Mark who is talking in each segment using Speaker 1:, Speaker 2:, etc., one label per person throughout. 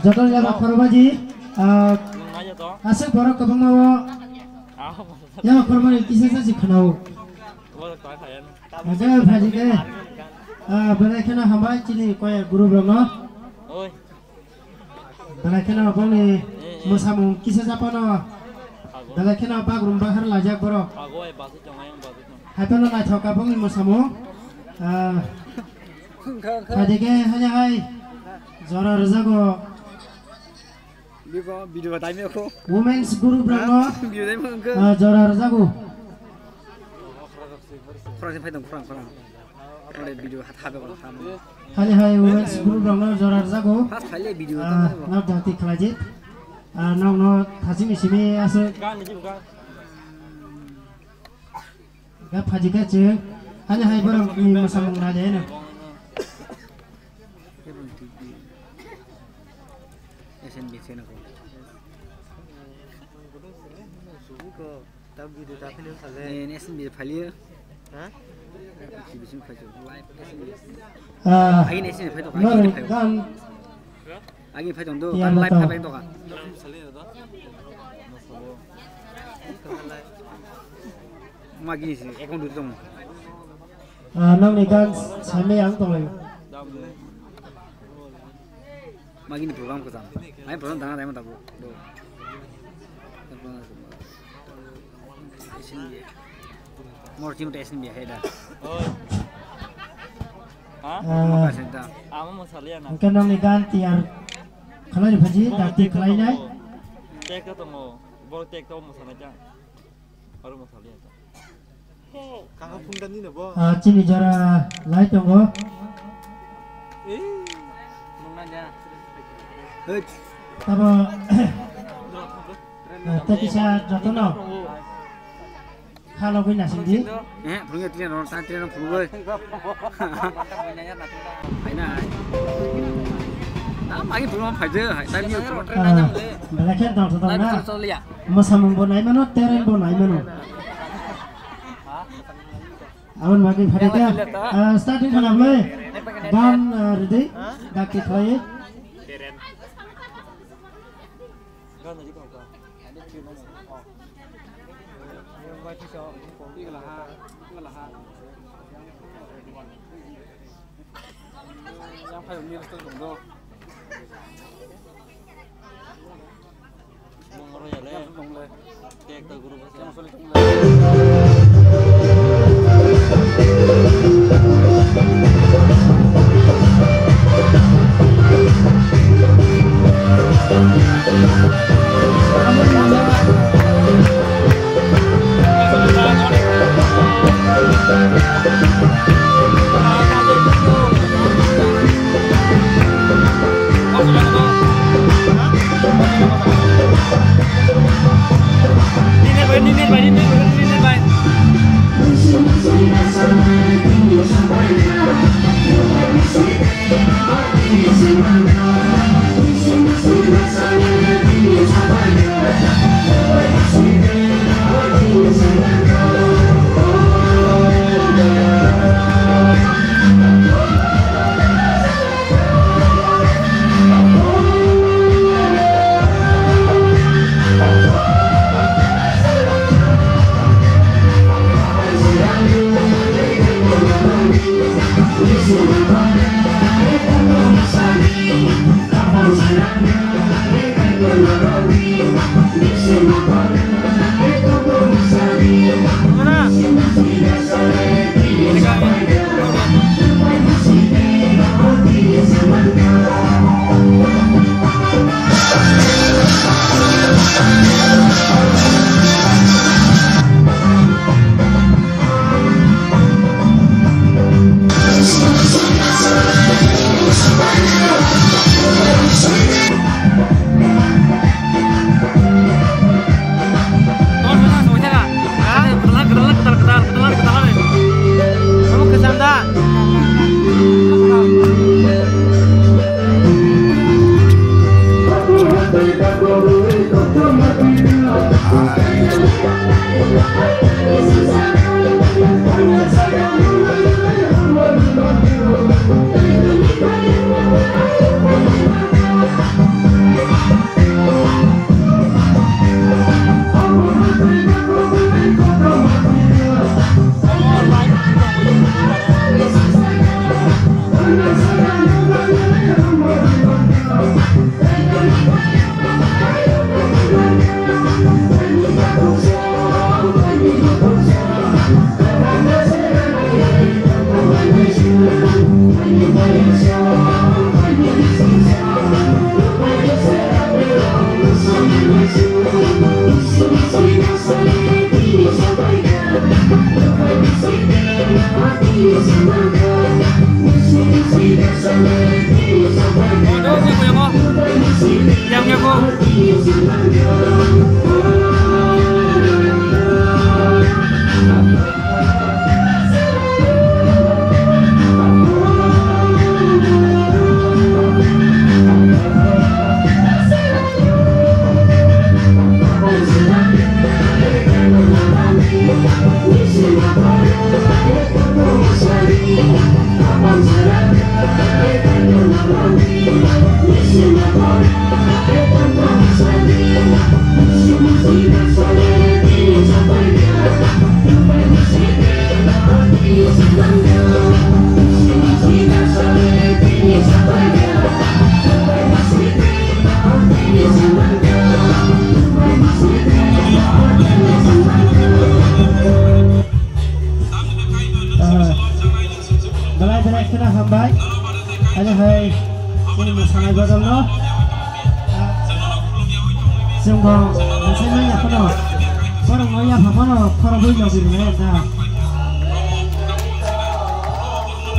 Speaker 1: Jatuh ya Pak Korbaji, asal borok ke bangau, ya Korbaji kisah saja kenal. Macam apa sih ke? Berai kena hamba cili kau guru berapa? Berai kena apa ni? Musamu kisah siapa na? Berai kena apa guru bahar lajak borok? Happen na thok apa ni musamu? Tadi ke hanya hai. Zara Razago
Speaker 2: video time aku
Speaker 1: Women's Guru Brahma Zara Razago
Speaker 2: kurang sampai dong kurang oleh video hat
Speaker 1: Hai Women's Guru Brahma Zara Razago
Speaker 2: hat kali video
Speaker 1: nak dati kelajit nak thasi misimi asu gap haji kace hanya hai barang ini masam ngade na
Speaker 2: SNBC na ko.
Speaker 3: Tao video ta film sale.
Speaker 2: Ni SNBC phali.
Speaker 3: Ha?
Speaker 2: Exhibition khajo live SNBC.
Speaker 1: ai
Speaker 2: ni SNBC phai to
Speaker 1: kan
Speaker 2: agi phai tong do kan live phai to ka. Magi si account du tong.
Speaker 1: nang ni kan same yang tong lai
Speaker 2: Magi ni program ko sam. Ai program dana dai ma tabu. SNBC. More team to SNBC hai da.
Speaker 1: kan nang ni kan tiar khalai bhaji dati khalai nai
Speaker 4: tek to mo bor tek to mo sana jang baru mo salia ta
Speaker 3: Kang pundan ni na bo.
Speaker 1: chini jara lai tongo
Speaker 2: Mungna dia. Hei.
Speaker 1: tabo tapi saya jotono kalau bina sindi
Speaker 2: Punya dia orang santri orang puluh. Aina. Magi puluh paje, tapi ni puluh nanya boleh.
Speaker 1: belakan tong tong na
Speaker 2: Betul ya.
Speaker 1: masam bonai mano teren bonai mano awan magi phadeka starting kana boy ban ready daki khlai
Speaker 4: gan ni ko ka ada chi no vai chi so ni la ha yang phai ni to dong do একটা গ্রুপ আছে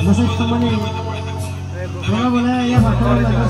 Speaker 1: Masih kemana? Boleh ya Pak.